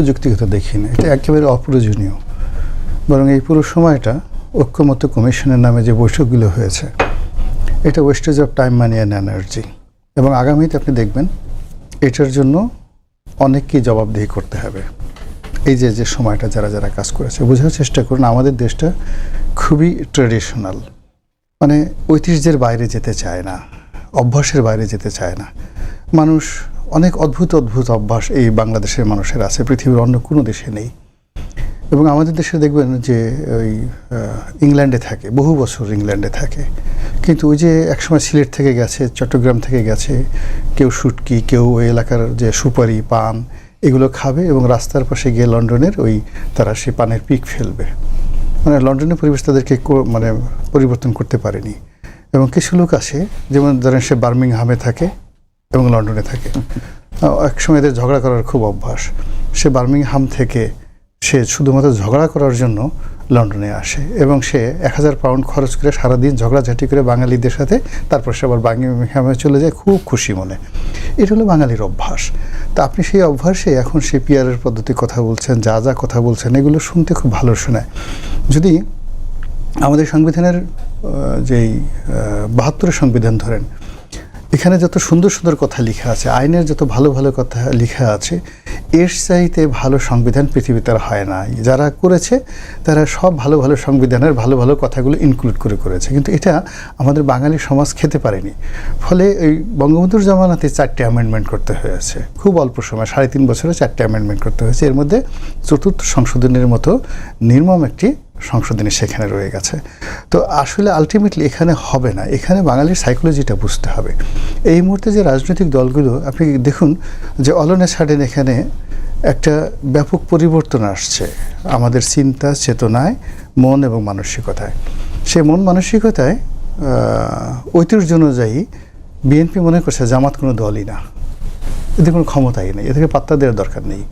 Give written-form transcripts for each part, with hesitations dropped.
যুক্তিগত দেখি না, এটা একেবারে অপ্রয়োজনীয়। বরং এই পুরো সময়টা ঐক্যমত্য কমিশনের নামে যে বৈঠকগুলো হয়েছে, এটা wastage of time, money and energy. এবং আগামীতে আপনি দেখবেন এটার জন্য অনেককেই জবাবদিহি করতে হবে। এই যে সময়টা যারা যারা কাজ করেছে, বোঝার চেষ্টা করুন আমাদের দেশটা খুবই ট্র্যাডিশনাল, মানে ঐতিহ্যের বাইরে যেতে চায় না, অভ্যাসের বাইরে যেতে চায় না মানুষ। অনেক অদ্ভুত অদ্ভুত অভ্যাস এই বাংলাদেশের মানুষের আছে, পৃথিবীর অন্য কোনো দেশে নেই। এবং আমাদের দেশে দেখবেন যে ওই ইংল্যান্ডে থাকে, বহু বছর ইংল্যান্ডে থাকে, কিন্তু ওই যে একসময় সিলেট থেকে গেছে, চট্টগ্রাম থেকে গেছে, কেউ শুটকি, কেউ ওই এলাকার যে সুপারি, পান এগুলো খাবে এবং রাস্তার পাশে গিয়ে লন্ডনের ওই তারা সেই পানের পিক ফেলবে। মানে লন্ডনের পরিবেশ তাদেরকে মানে পরিবর্তন করতে পারেনি। এবং কিছু লোক আসে, যেমন ধরেন সে বার্মিংহামে থাকে এবং লন্ডনে থাকে, একসময় এদের ঝগড়া করার খুব অভ্যাস। সে বার্মিংহাম থেকে সে শুধুমাত্র ঝগড়া করার জন্য লন্ডনে আসে এবং সে 1000 পাউন্ড খরচ করে সারাদিন ঝগড়াঝাটি করে বাঙালিদের সাথে, তারপর সে আবার বার্মিংহামে চলে যায় খুব খুশি মনে। এটা হলো বাঙালির অভ্যাস। তা আপনি সেই অভ্যাসে এখন সে পিয়ারের পদ্ধতি কথা বলছেন, যা যা কথা বলছেন, এগুলো শুনতে খুব ভালো শোনায়। যদি আমাদের সংবিধানের যেই 72 সংবিধান ধরেন, এখানে যত সুন্দর সুন্দর কথা লেখা আছে, আইনের যত ভালো ভালো কথা লেখা আছে, এর চাইতে ভালো সংবিধান পৃথিবীতে আর হয় না। যারা করেছে তারা সব ভালো ভালো সংবিধানের ভালো ভালো কথাগুলো ইনক্লুড করে করেছে, কিন্তু এটা আমাদের বাঙালি সমাজ খেতে পারেনি। ফলে এই বঙ্গবন্ধুর জামানাতে 4টে অ্যামেন্ডমেন্ট করতে হয়েছে, খুব অল্প সময়, 3.5 বছরে 4টে অ্যামেন্ডমেন্ট করতে হয়েছে। এর মধ্যে 4র্থ সংশোধনের মতো নির্মম একটি সংশোধনী সেখানে রয়ে গেছে। তো আসলে আলটিমেটলি এখানে হবে না, এখানে বাঙালির সাইকোলজিটা বুঝতে হবে। এই মুহূর্তে যে রাজনৈতিক দলগুলো, আপনি দেখুন যে অল অন এ সাডেন এখানে একটা ব্যাপক পরিবর্তন আসছে আমাদের চিন্তা চেতনায়, মন এবং মানসিকতায়। সে মন মানসিকতায় ঐতিহ্য অনুযায়ী বিএনপি মনে করছে জামাত কোনো দলই না, এদের কোনো ক্ষমতাই নেই, এদেরকে পাত্তা দেওয়ার দরকার নেই।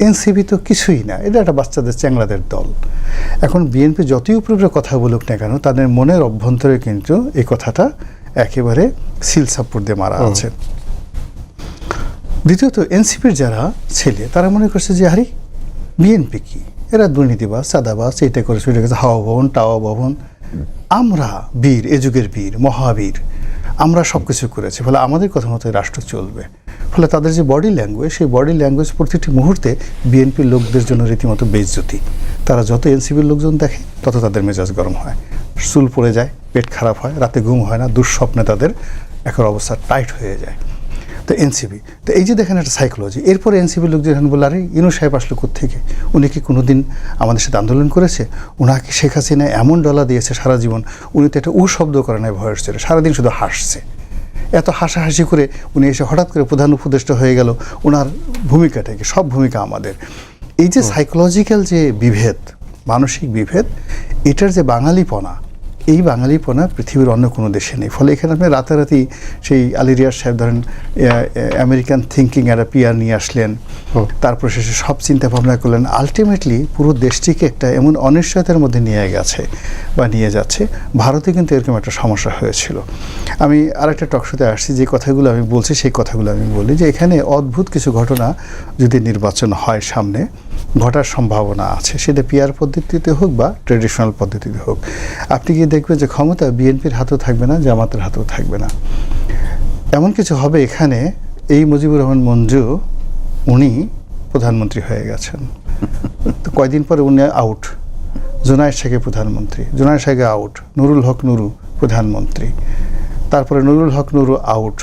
এনসিপি তো কিছুই না, এটা একটা বাচ্চাদের চ্যাংড়াদের দল। এখন বিএনপি যতই উপরে কথা বলুক না কেন, তাদের মনের অভ্যন্তরে কিন্তু এই কথাটা একেবারে সিল সাপোর্ট দিয়ে মারা আছে। দ্বিতীয়ত এনসিপির যারা ছেলে, তারা মনে করছে যে আরে বিএনপি কি, এরা দুর্নীতিবাজ, চাঁদাবাজ, এটা করেছে, ওইটা করেছে, হাওয়া ভবন, টাওয়া ভবন। আমরা বীর, এ যুগের বীর, মহাবীর, আমরা সব কিছু করেছি, ফলে আমাদের কথা মতো রাষ্ট্র চলবে। ফলে তাদের যে বডি ল্যাঙ্গুয়েজ, সেই বডি ল্যাঙ্গুয়েজ প্রতিটি মুহূর্তে বিএনপির লোকদের জন্য রীতিমতো বেইজ্জতি। তারা যত এনসিপির লোকজন দেখে তত তাদের মেজাজ গরম হয়, চুল পড়ে যায়, পেট খারাপ হয়, রাতে ঘুম হয় না, দুঃস্বপ্নে তাদের এখন অবস্থা টাইট হয়ে যায়। তো এনসিপি, তো এই যে দেখেন একটা সাইকোলজি। এরপরে এনসিপির লোক যখন বলল আরে ইউনূস সাহেব আসলো কোত্থেকে, উনি কি কোনোদিন আমাদের সাথে আন্দোলন করেছে, ওনাকে শেখ হাসিনা এমন ডলা দিয়েছে সারা জীবন, উনি তো একটা শব্দ করে নাই, ভয়েস ছিল, সারাদিন শুধু হাসছে। এত হাসাহাসি করে উনি এসে হঠাৎ করে প্রধান উপদেষ্টা হয়ে গেল, ওনার ভূমিকাটা কি, সব ভূমিকা আমাদের। এই যে সাইকোলজিক্যাল যে বিভেদ, মানসিক বিভেদ, এটার যে বাঙালিপনা, এই বাঙালিপনা পৃথিবীর অন্য কোনো দেশে নেই। ফলে এখানে আপনি রাতারাতি সেই আলী রিয়াজ সাহেব ধরেন আমেরিকান থিঙ্কিং একটা পিয়ার নিয়ে আসলেন, তারপর শেষে সব চিন্তা ভাবনা করলেন, আলটিমেটলি পুরো দেশটিকে একটা এমন অনিশ্চয়তার মধ্যে নিয়ে গেছে বা নিয়ে যাচ্ছে। ভারতে কিন্তু এরকম একটা সমস্যা হয়েছিল। আমি আরেকটা টকশোতে আসছি, যে কথাগুলো আমি বলছি সেই কথাগুলো আমি বলি যে এখানে অদ্ভুত কিছু ঘটনা যদি নির্বাচন হয় সামনে, ঘটার সম্ভাবনা আছে, সেটা পিয়ার পদ্ধতিতে হোক বা ট্রেডিশনাল পদ্ধতিতে হোক। আপনি কি দেখবেন যে ক্ষমতা বিএনপির হাতেও থাকবে না, জামাতের হাতেও থাকবে না, এমন কিছু হবে এখানে। এই মুজিবুর রহমান মঞ্জু, উনি প্রধানমন্ত্রী হয়ে গেছেন, তো কয়দিন পরে উনি আউট, জুনায়েদ শেখ প্রধানমন্ত্রী, জুনায়েদ শেখ আউট, নুরুল হক নুরু প্রধানমন্ত্রী, তারপরে নুরুল হক নুরু আউট,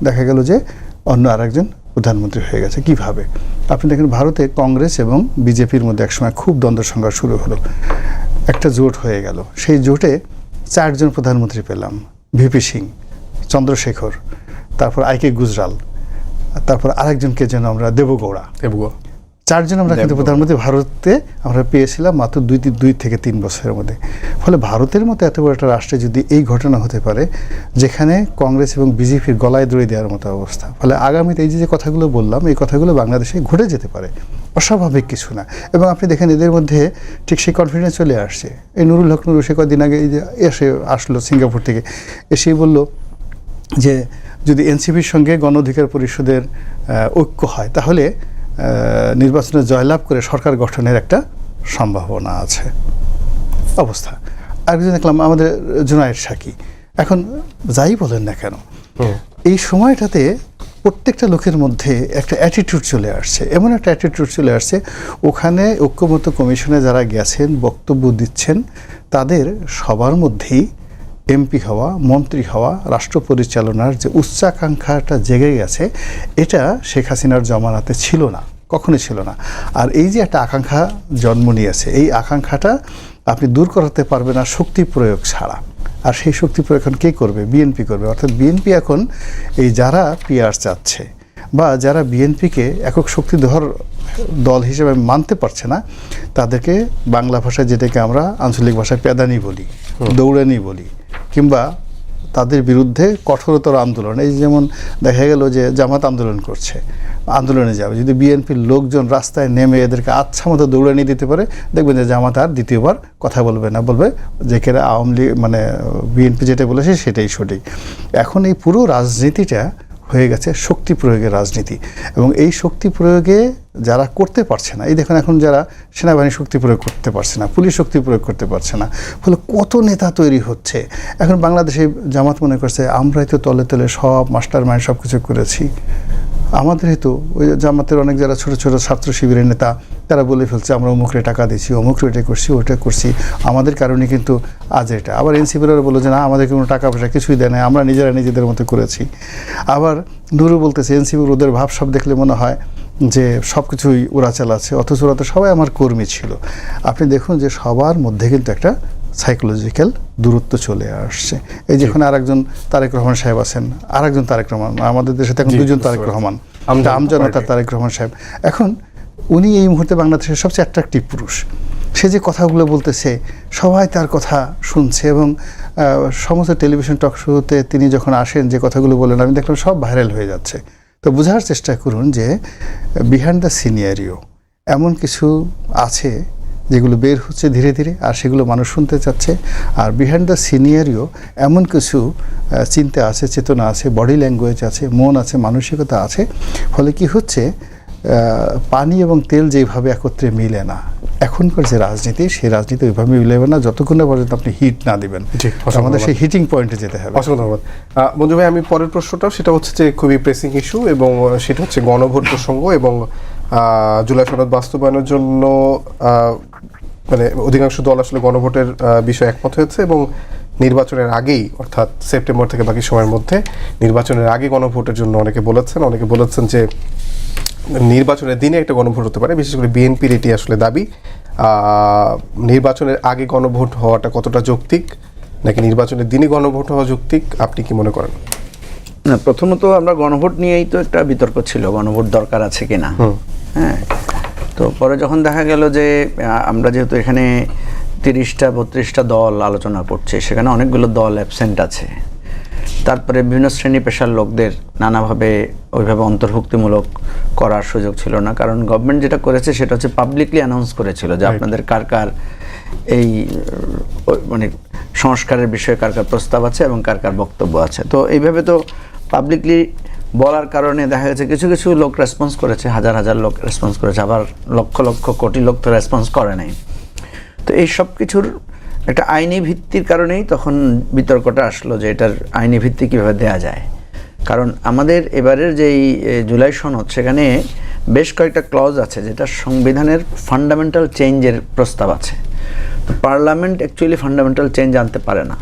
দেখা গেল যে অন্য আরেকজন প্রধানমন্ত্রী হয়ে গেছে। কিভাবে? আপনি দেখেন ভারতে কংগ্রেস এবং বিজেপির মধ্যে একসময় খুব দ্বন্দ্ব সংঘাত শুরু হলো, একটা জোট হয়ে গেল, সেই জোটে 4 জন প্রধানমন্ত্রী পেলাম, ভিপি সিং, চন্দ্রশেখর, তারপর আইকে গুজরাল, তারপর আরেকজনকে যেন আমরা দেবগৌড়া, 4 জন আমরা কিন্তু প্রধানমন্ত্রী ভারতে আমরা পেয়েছিলাম মাত্র 2 থেকে 3 বছরের মধ্যে। ফলে ভারতের মতো এত বড় একটা রাষ্ট্রে যদি এই ঘটনা হতে পারে, যেখানে কংগ্রেস এবং বিজেপির গলায় দড়ি দেওয়ার মতো অবস্থা, ফলে আগামীতে এই যে কথাগুলো বললাম, এই কথাগুলো বাংলাদেশে ঘটে যেতে পারে, অস্বাভাবিক কিছু না। এবং আপনি দেখেন এদের মধ্যে ঠিক সেই কনফিডেন্স চলে আসছে। এই নুরুল হক নুরু সে কদিন আগে আসলো সিঙ্গাপুর থেকে, এসেই বলল যে যদি এনসিপির সঙ্গে গণ অধিকার পরিষদের ঐক্য হয়, তাহলে নির্বাচনে জয়লাভ করে সরকার গঠনের একটা সম্ভাবনা আছে অবস্থা। আরেকজন দেখলাম আমাদের জুনায়েদ সাকি। এখন যাই বলেন না কেন, এই সময়টাতে প্রত্যেকটা লোকের মধ্যে একটা অ্যাটিটিউড চলে আসছে, এমন একটা অ্যাটিটিউড চলে আসছে, ওখানে ঐক্যমত্য কমিশনে যারা গেছেন বক্তব্য দিচ্ছেন তাদের সবার মধ্যেই এমপি হওয়া, মন্ত্রী হওয়া, রাষ্ট্র পরিচালনার যে উচ্চাকাঙ্ক্ষাটা জেগে গেছে, এটা শেখ হাসিনার জমানাতে ছিল না, কখনোই ছিল না। আর এই যে একটা আকাঙ্ক্ষা জন্ম নিয়েছে, এই আকাঙ্ক্ষাটা আপনি দূর করাতে পারবে না শক্তি প্রয়োগ ছাড়া। আর সেই শক্তি প্রয়োগ এখন কে করবে? বিএনপি করবে। অর্থাৎ বিএনপি এখন এই যারা পিআর চাচ্ছে বা যারা বিএনপিকে একক শক্তিধর দল হিসেবে মানতে পারছে না, তাদেরকে বাংলা ভাষায় যেটাকে আমরা আঞ্চলিক ভাষায় প্যাদানি বলি, দৌড়ানি বলি, কিংবা তাদের বিরুদ্ধে কঠোরতর আন্দোলন। এই যেমন দেখা গেল যে জামাত আন্দোলন করছে, আন্দোলনে যাবে, যদি বিএনপির লোকজন রাস্তায় নেমে এদেরকে আচ্ছা মতো দৌড়ানি দিতে পারে, দেখবেন যে জামাত আর দ্বিতীয়বার কথা বলবে না, বলবে যে কেরা আওয়ামী লীগ মানে বিএনপি যেটা বলেছে সেটাই সঠিক। এখন এই পুরো রাজনীতিটা হয়ে গেছে শক্তি প্রয়োগের রাজনীতি, এবং এই শক্তি প্রয়োগে যারা করতে পারছে না, এই দেখুন এখন যারা সেনাবাহিনী শক্তি প্রয়োগ করতে পারছে না, পুলিশ শক্তি প্রয়োগ করতে পারছে না, ফলে কত নেতা তৈরি হচ্ছে। এখন বাংলাদেশে জামাত মনে করছে আমরাই তো তলে তলে সব মাস্টার মাইন্ড সব কিছু করেছি, আমাদেরই তো। ওই জামাতের অনেক যারা ছোটো ছোটো ছাত্র শিবিরের নেতা, তারা বলে ফেলছে আমরা অমুকরে টাকা দিচ্ছি, অমুকরে এটা করছি, ওটা করছি, আমাদের কারণে কিন্তু আজ এটা। আবার এনসিপিরা বলে যে না, আমাদের কোনো টাকা পয়সা কিছুই দেয় না, আমরা নিজেরা নিজেদের মতো করেছি। আবার নুরু বলতেছে এনসিপির ওদের ভাব সব দেখলে মনে হয় যে সব কিছুই ওরা চালাচ্ছে, অথচ ওরা তো সবাই আমার কর্মী ছিল। আপনি দেখুন যে সবার মধ্যে কিন্তু একটা সাইকোলজিক্যাল দূরত্ব চলে আসছে। এই যেখানে আরেকজন তারেক রহমান সাহেব আছেন, আরেকজন তারেক রহমান, আমাদের দেশে এখন দুজন তারেক রহমান, আমজনতার তারেক রহমান সাহেব। এখন উনি এই মুহূর্তে বাংলাদেশের সবচেয়ে অ্যাট্রাকটিভ পুরুষ। সে যে কথাগুলো বলতেছে সবাই তার কথা শুনছে, এবং সমস্ত টেলিভিশন টক শোতে তিনি যখন আসেন যে কথাগুলো বলেন, আমি দেখলাম সব ভাইরাল হয়ে যাচ্ছে। তো বোঝার চেষ্টা করুন যে বিহাইন্ড দ্য সিনিয়রিও এমন কিছু আছে যেগুলো বের হচ্ছে ধীরে ধীরে, আর সেগুলো মানুষ শুনতে চাচ্ছে। আর বিহাইন্ড দ্য সিনিয়রিও এমন কিছু চিন্তা আছে, চেতনা আছে, বডি ল্যাঙ্গুয়েজ আছে, মন আছে, মানসিকতা আছে। ফলে কি হচ্ছে, পানি এবং তেল যেভাবে একত্রে মিলে না, এখনকার যে রাজনীতি, সেই রাজনীতি ওইভাবে মিলেবে না যতক্ষণ না পর্যন্ত আপনি হিট না দিবেন। আমাদের সেই হিটিং পয়েন্টে যেতে হবে। অসংখ্য ধন্যবাদ মঞ্জু ভাই। আমি পরের প্রশ্নটাও সেটা হচ্ছে যে খুবই প্রেসিং ইস্যু, এবং সেটা হচ্ছে গণভোট প্রসঙ্গ, এবং জুলাই সনদ বাস্তবায়নের জন্য মানে অধিকাংশ দল আসলে গণভোটের বিষয়ে একমত হয়েছে, এবং নির্বাচনের আগেই, অর্থাৎ সেপ্টেম্বর থেকে বাকি সময়ের মধ্যে নির্বাচনের আগে গণভোটের জন্য অনেকে বলেছেন যে নির্বাচনের দিনে একটা গণভোট হতে পারে। বিশেষ করে বিএনপির এটি আসলে দাবি। নির্বাচনের আগে গণভোট হওয়াটা কতটা যৌক্তিক, নাকি নির্বাচনের দিনে গণভোট হওয়া যৌক্তিক, আপনি কি মনে করেন? না, প্রথমত আমরা গণভোট নিয়েই তো একটা বিতর্ক ছিল, গণভোট দরকার আছে কিনা। হ্যাঁ, তো পরে যখন দেখা গেল যে আমরা যেহেতু এখানে 30-32টা দল আলোচনা করছে, সেখানে অনেকগুলো দল অ্যাবসেন্ট আছে, তারপরে বিভিন্ন শ্রেণী পেশার লোকদের নানাভাবে ওইভাবে অন্তর্ভুক্তিমূলক করার সুযোগ ছিল না। কারণ গভর্নমেন্ট যেটা করেছে সেটা হচ্ছে পাবলিকলি অ্যানাউন্স করেছিল যে আপনাদের কার কার এই মানে সংস্কারের বিষয়ে কার কার প্রস্তাব আছে এবং কার কার বক্তব্য আছে। তো এইভাবে তো পাবলিকলি বলার কারণে দেখা গেছে কিছু কিছু লোক রেসপন্স করেছে, হাজার হাজার লোক রেসপন্স করেছে, আবার লক্ষ লক্ষ কোটি লোক তো রেসপন্স করে নাই। তো এই সব কিছুর একটা আইনি ভিত্তির কারণেই তখন বিতর্কটা আসলো যে এটার আইনি ভিত্তি কীভাবে দেওয়া যায়। কারণ আমাদের এবারের যেই জুলাই সনদ, সেখানে বেশ কয়েকটা ক্লজ আছে যেটা সংবিধানের ফান্ডামেন্টাল চেঞ্জের প্রস্তাব আছে। তো পার্লামেন্ট অ্যাকচুয়ালি ফান্ডামেন্টাল চেঞ্জ আনতে পারে না।